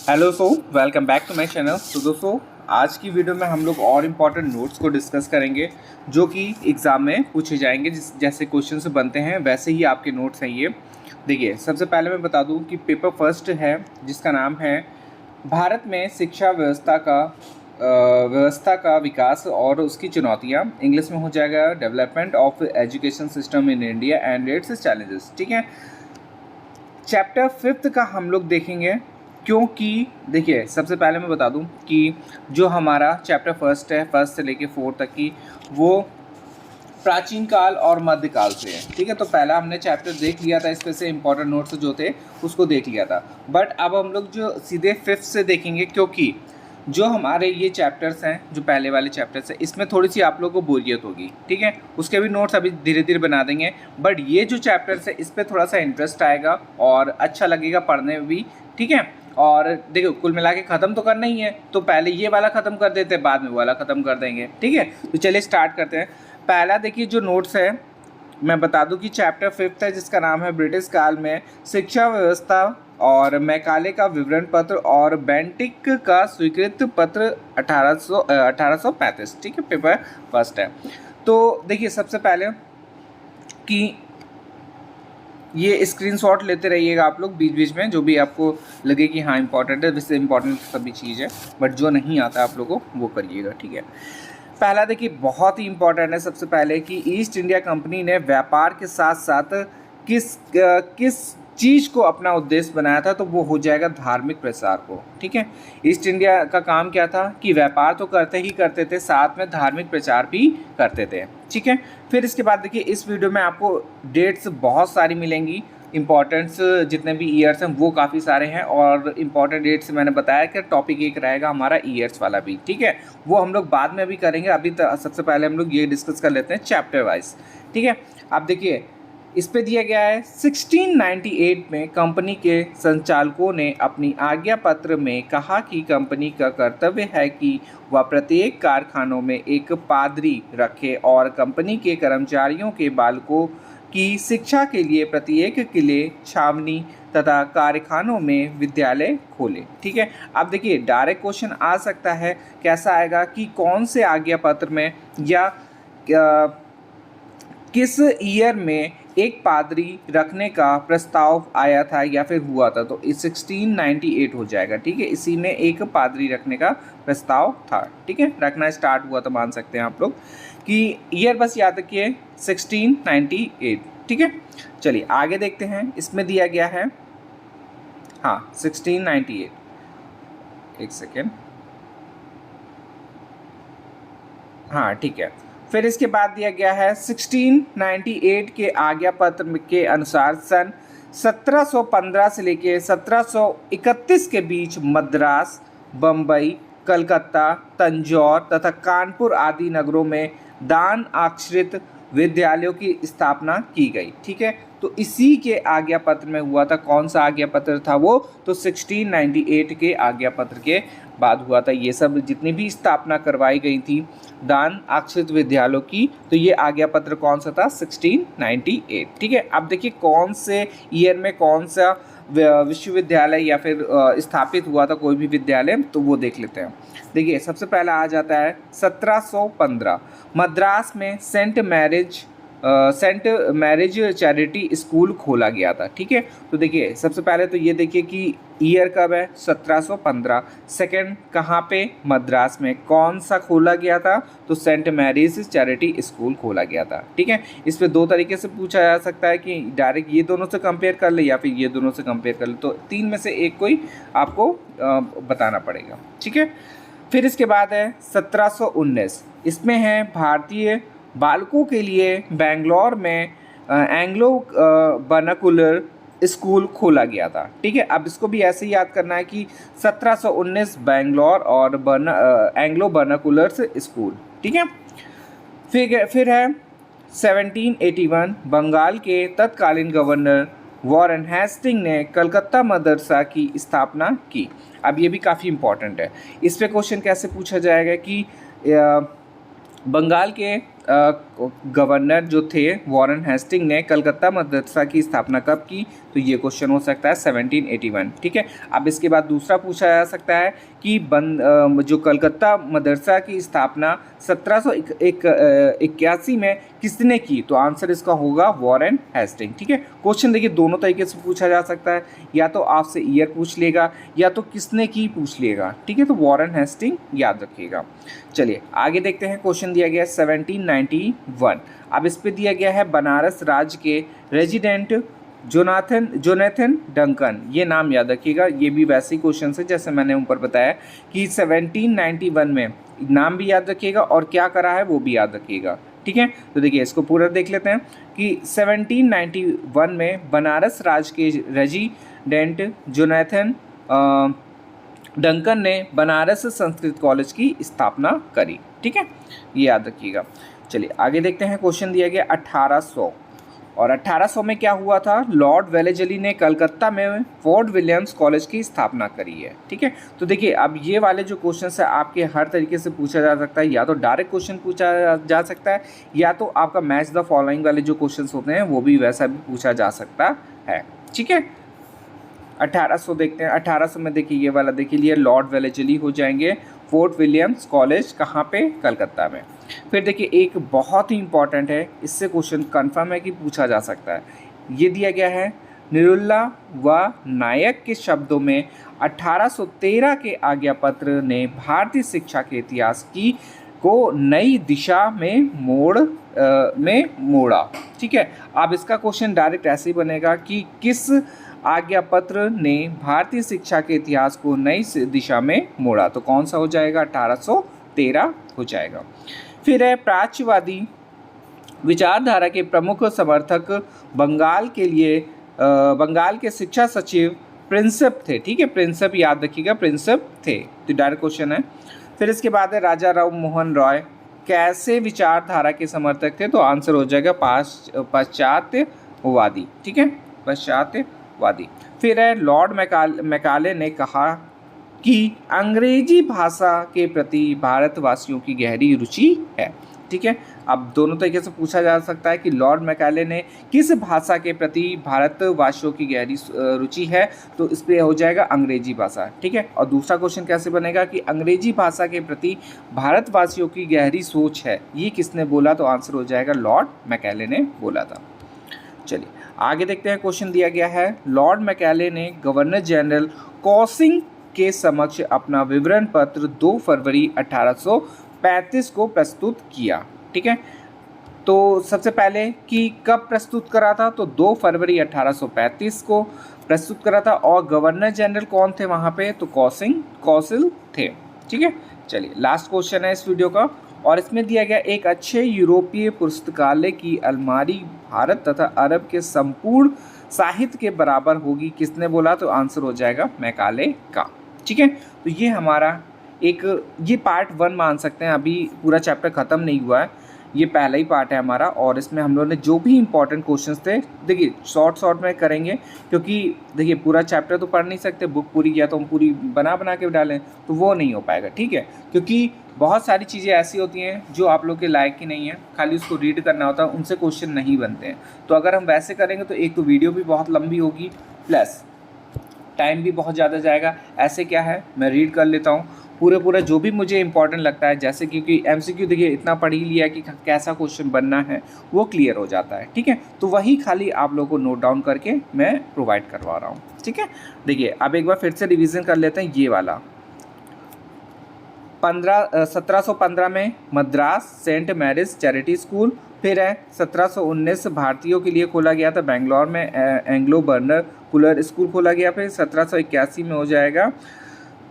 Hello welcome back to my channel. तो दोस्तों, आज की वीडियो में हम लोग और इम्पॉर्टेंट नोट्स को डिस्कस करेंगे जो कि एग्ज़ाम में पूछे जाएंगे। जैसे क्वेश्चन से बनते हैं वैसे ही आपके नोट्स हैं ये। देखिए, सबसे पहले मैं बता दूं कि पेपर फर्स्ट है जिसका नाम है भारत में शिक्षा व्यवस्था का विकास और उसकी चुनौतियाँ। इंग्लिश में हो जाएगा development of education system in India and it's challenges. ठीक है, चैप्टर 5 का हम लोग देखेंगे, क्योंकि देखिए सबसे पहले मैं बता दूं कि जो हमारा चैप्टर फर्स्ट है, फर्स्ट से लेके 4 तक की, वो प्राचीन काल और मध्यकाल से है। ठीक है, तो पहला हमने चैप्टर देख लिया था, इसमें से इंपॉर्टेंट नोट्स जो थे उसको देख लिया था। बट अब हम लोग जो सीधे 5th से देखेंगे, क्योंकि जो हमारे ये चैप्टर्स हैं, जो पहले वाले चैप्टर्स हैं, इसमें थोड़ी सी आप लोगों को बोरियत होगी। ठीक है, उसके भी नोट्स अभी धीरे धीरे बना देंगे। बट ये जो चैप्टर्स है इस पर थोड़ा सा इंटरेस्ट आएगा और अच्छा लगेगा पढ़ने में भी। ठीक है, और देखो कुल मिला के ख़त्म तो करना ही है, तो पहले ये वाला ख़त्म कर देते हैं, बाद में वो वाला ख़त्म कर देंगे। ठीक है, तो चलिए स्टार्ट करते हैं। पहला देखिए जो नोट्स है, मैं बता दूं कि चैप्टर 5 है जिसका नाम है ब्रिटिश काल में शिक्षा व्यवस्था, और मैकाले का विवरण पत्र और बेंटिक का स्वीकृत पत्र 1835। ठीक है, पेपर फर्स्ट है। तो देखिए सबसे पहले कि ये स्क्रीनशॉट लेते रहिएगा आप लोग बीच बीच में, जो भी आपको लगे कि हाँ इंपॉर्टेंट है। वैसे इंपॉर्टेंट सभी चीज़ है, बट जो नहीं आता आप लोगों को वो करिएगा। ठीक है, पहला देखिए बहुत ही इंपॉर्टेंट है। सबसे पहले कि ईस्ट इंडिया कंपनी ने व्यापार के साथ साथ किस चीज़ को अपना उद्देश्य बनाया था, तो वो हो जाएगा धार्मिक प्रसार को। ठीक है, ईस्ट इंडिया का काम क्या था कि व्यापार तो करते ही करते थे, साथ में धार्मिक प्रचार भी करते थे। ठीक है, फिर इसके बाद देखिए इस वीडियो में आपको डेट्स बहुत सारी मिलेंगी। इंपॉर्टेंट्स जितने भी ईयर्स हैं वो काफ़ी सारे हैं, और इंपॉर्टेंट डेट्स मैंने बताया कि टॉपिक एक रहेगा हमारा ईयर्स वाला भी। ठीक है, वो हम लोग बाद में भी करेंगे। अभी सबसे पहले हम लोग ये डिस्कस कर लेते हैं चैप्टर वाइज। ठीक है, अब देखिए इस पे दिया गया है 1698 में कंपनी के संचालकों ने अपनी आज्ञा पत्र में कहा कि कंपनी का कर्तव्य है कि वह प्रत्येक कारखानों में एक पादरी रखे और कंपनी के कर्मचारियों के बालकों की शिक्षा के लिए प्रत्येक किले, छावनी तथा कारखानों में विद्यालय खोले। ठीक है, अब देखिए डायरेक्ट क्वेश्चन आ सकता है, कैसा आएगा कि कौन से आज्ञा पत्र में या किस ईयर में एक पादरी रखने का प्रस्ताव आया था या फिर हुआ था, तो 1698 हो जाएगा। ठीक है, इसी में एक पादरी रखने का प्रस्ताव था। ठीक है, रखना स्टार्ट हुआ तो मान सकते हैं आप लोग कि ईयर बस याद रखिए 1698। ठीक है, चलिए आगे देखते हैं। इसमें दिया गया है हाँ 1698, एक सेकेंड, हाँ ठीक है। फिर इसके बाद दिया गया है 1698 के आज्ञा पत्र के अनुसार सन 1715 से लेके 1731 के बीच मद्रास, बम्बई, कलकत्ता, तंजौर तथा कानपुर आदि नगरों में दान आश्रित विद्यालयों की स्थापना की गई। ठीक है, तो इसी के आज्ञा पत्र में हुआ था। कौन सा आज्ञा पत्र था वो, तो 1698 के आज्ञा पत्र के बाद हुआ था। ये सब जितनी भी स्थापना करवाई गई थी दान आश्रित विद्यालयों की, तो ये आज्ञा पत्र कौन सा था, 1698। ठीक है, अब देखिए कौन से ईयर में कौन सा विश्वविद्यालय या फिर स्थापित हुआ था कोई भी विद्यालय, तो वो देख लेते हैं। देखिए सबसे पहला आ जाता है 1715, मद्रास में सेंट मैरिज चैरिटी स्कूल खोला गया था। ठीक है, तो देखिए सबसे पहले तो ये देखिए कि ईयर कब है, 1715। सेकंड कहाँ पे, मद्रास में। कौन सा खोला गया था, तो सेंट मैरिज चैरिटी स्कूल खोला गया था। ठीक है, इस पे दो तरीके से पूछा जा सकता है कि डायरेक्ट ये दोनों से कंपेयर कर ले या फिर ये दोनों से कंपेयर कर ले, तो तीन में से एक कोई आपको बताना पड़ेगा। ठीक है, फिर इसके बाद है 1719, इसमें है भारतीय बालकों के लिए बेंगलोर में एंग्लो वर्नाकुलर स्कूल खोला गया था। ठीक है, अब इसको भी ऐसे ही याद करना है कि 1719 बेंगलोर और एंग्लो वर्नाकुलर स्कूल। ठीक है, फिर है 1781, बंगाल के तत्कालीन गवर्नर वॉरेन हेस्टिंग ने कलकत्ता मदरसा की स्थापना की। अब ये भी काफ़ी इंपॉर्टेंट है। इस पे क्वेश्चन कैसे पूछा जाएगा कि बंगाल के गवर्नर जो थे वॉरेन हेस्टिंग ने कलकत्ता मदरसा की स्थापना कब की? तो ये क्वेश्चन हो सकता है 1781। ठीक है। अब इसके बाद दूसरा पूछा जा सकता है कि जो कलकत्ता मदरसा की स्थापना 1781 में किसने की? तो आंसर इसका होगा वॉरेन हेस्टिंग। ठीक है। क्वेश्चन देखिए दोनों तरीके से पूछा जा सकता है, या तो आपसे ईयर पूछ लेगा या तो किसने की पूछ लेगा। ठीक है, तो वॉरेन हेस्टिंग याद रखिएगा। चलिए आगे देखते हैं। क्वेश्चन दिया गया है 1791। अब इस पे दिया गया है बनारस राज्य के रेजिडेंट जोनाथन डंकन। ये नाम याद रखिएगा, ये भी वैसे ही क्वेश्चन है जैसे मैंने ऊपर बताया कि 1791 में नाम भी याद रखिएगा और क्या करा है वो भी याद रखिएगा। ठीक है, तो देखिए इसको पूरा देख लेते हैं कि 1791 में बनारस राज्य के रेजिडेंट जोनाथन डंकन ने बनारस संस्कृत कॉलेज की स्थापना करी। ठीक है, ये याद रखिएगा। चलिए आगे देखते हैं। क्वेश्चन दिया गया 1800, और 1800 में क्या हुआ था? लॉर्ड वेलेजली ने कलकत्ता में फोर्ट विलियम्स कॉलेज की स्थापना करी है। ठीक है, तो देखिए अब ये वाले जो क्वेश्चन है आपके हर तरीके से पूछा जा सकता है, या तो डायरेक्ट क्वेश्चन पूछा जा सकता है, या तो आपका मैच द फॉलोइंग वाले जो क्वेश्चन होते हैं वो भी वैसा भी पूछा जा सकता है। ठीक है, 1800 देखते हैं। 1800 में देखिए ये वाला देखिए लिए लॉर्ड वेलेजली हो जाएंगे फोर्ट विलियम्स कॉलेज, कहाँ पे? कलकत्ता में। फिर देखिए एक बहुत ही इंपॉर्टेंट है, इससे क्वेश्चन कंफर्म है कि पूछा जा सकता है। ये दिया गया है निरुल्ला व नायक के शब्दों में 1813 के आज्ञा पत्र ने भारतीय शिक्षा के इतिहास की को नई दिशा में मोड़ा। ठीक है, अब इसका क्वेश्चन डायरेक्ट ऐसे ही बनेगा कि किस आज्ञा पत्र ने भारतीय शिक्षा के इतिहास को नई दिशा में मोड़ा? तो कौन सा हो जाएगा? 1813 हो जाएगा। फिर है प्राच्यवादी विचारधारा के प्रमुख समर्थक बंगाल के शिक्षा सचिव प्रिंसेप थे। ठीक है, प्रिंसेप याद रखिएगा, प्रिंसेप थे। तो डायरेक्ट क्वेश्चन है। फिर इसके बाद है राजा राम मोहन रॉय कैसे विचारधारा के समर्थक थे? तो आंसर हो जाएगा पाश्चात्यवादी। ठीक है, पाश्चात्यवादी। फिर है लॉर्ड मैकाले ने कहा कि अंग्रेजी भाषा के प्रति भारतवासियों की गहरी रुचि है। ठीक है, अब दोनों तरीके से पूछा जा सकता है कि लॉर्ड मैकाले ने किस भाषा के प्रति भारतवासियों की गहरी रुचि है? तो इस पे हो जाएगा अंग्रेजी भाषा। ठीक है, और दूसरा क्वेश्चन कैसे बनेगा कि अंग्रेजी भाषा के प्रति भारतवासियों की गहरी सोच है, ये किसने बोला? तो आंसर हो जाएगा लॉर्ड मैकाले ने बोला था। चलिए आगे देखते हैं। क्वेश्चन दिया गया है लॉर्ड मैकाले ने गवर्नर जनरल कॉसिंग के समक्ष अपना विवरण पत्र 2 फरवरी 1835 को प्रस्तुत किया। ठीक है, तो सबसे पहले कि कब प्रस्तुत करा था? तो 2 फरवरी 1835 को प्रस्तुत करा था, और गवर्नर जनरल कौन थे वहाँ पे? तो कौसिल थे। ठीक है, चलिए लास्ट क्वेश्चन है इस वीडियो का, और इसमें दिया गया एक अच्छे यूरोपीय पुस्तकालय की अलमारी भारत तथा अरब के संपूर्ण साहित्य के बराबर होगी, किसने बोला? तो आंसर हो जाएगा मैकाले का। ठीक है, तो ये हमारा ये पार्ट 1 मान सकते हैं, अभी पूरा चैप्टर ख़त्म नहीं हुआ है, ये पहला ही पार्ट है हमारा, और इसमें हम लोगों ने जो भी इंपॉर्टेंट क्वेश्चंस थे देखिए शॉर्ट में करेंगे, क्योंकि देखिए पूरा चैप्टर तो पढ़ नहीं सकते, बुक पूरी किया तो हम पूरी बना के डालें तो वो नहीं हो पाएगा। ठीक है, क्योंकि बहुत सारी चीज़ें ऐसी होती हैं जो आप लोग के लायक की नहीं है, खाली उसको रीड करना होता है, उनसे क्वेश्चन नहीं बनते हैं। तो अगर हम वैसे करेंगे तो एक तो वीडियो भी बहुत लंबी होगी, प्लस टाइम भी बहुत ज़्यादा जाएगा। ऐसे क्या है, मैं रीड कर लेता हूँ पूरा जो भी मुझे इंपॉर्टेंट लगता है, जैसे क्योंकि MCQ देखिए इतना पढ़ ही लिया कि कैसा क्वेश्चन बनना है वो क्लियर हो जाता है। ठीक है, तो वही खाली आप लोगों को नोट डाउन करके मैं प्रोवाइड करवा रहा हूँ। ठीक है, देखिए अब एक बार फिर से रिवीजन कर लेते हैं। ये वाला 1715 में Madras Saint Mary's charity school, फिर है 1719 भारतीयों के लिए खोला गया था बेंगलोर में एंग्लो बर्नर कुलर स्कूल खोला गया। फिर 1781 में हो जाएगा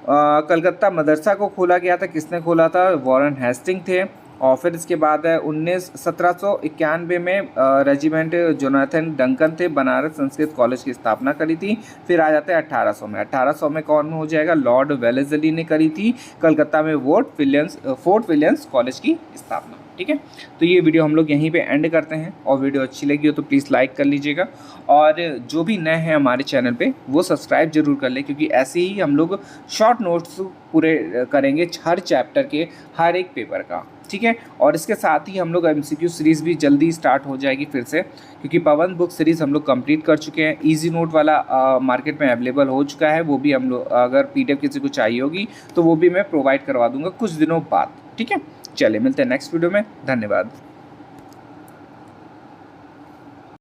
कलकत्ता मदरसा को खोला गया था, किसने खोला था? वॉरेन हेस्टिंग थे। और फिर इसके बाद है 1791 में रेजिमेंट जोनाथन डंकन थे, बनारस संस्कृत कॉलेज की स्थापना करी थी। फिर आ जाते हैं 1800 में। 1800 में कौन हो जाएगा? लॉर्ड वेलेजली ने करी थी, कलकत्ता में फोर्ट विलियम्स कॉलेज की स्थापना। ठीक है। ठीक है। तो ये वीडियो हम लोग यहीं पे एंड करते हैं, और वीडियो अच्छी लगी हो तो प्लीज़ लाइक कर लीजिएगा, और जो भी नए हैं हमारे चैनल पे वो सब्सक्राइब जरूर कर लें, क्योंकि ऐसे ही हम लोग शॉर्ट नोट्स पूरे करेंगे हर चैप्टर के, हर एक पेपर का, ठीक है। और इसके साथ ही हम लोग MCQ सीरीज़ भी जल्दी स्टार्ट हो जाएगी फिर से, क्योंकि पवन बुक सीरीज़ हम लोग कंप्लीट कर चुके हैं। इजी नोट वाला मार्केट में अवेलेबल हो चुका है, वो भी हम लोग, अगर PDF किसी को चाहिए होगी तो वो भी मैं प्रोवाइड करवा दूंगा कुछ दिनों बाद, ठीक है। चलिए मिलते हैं नेक्स्ट वीडियो में, धन्यवाद।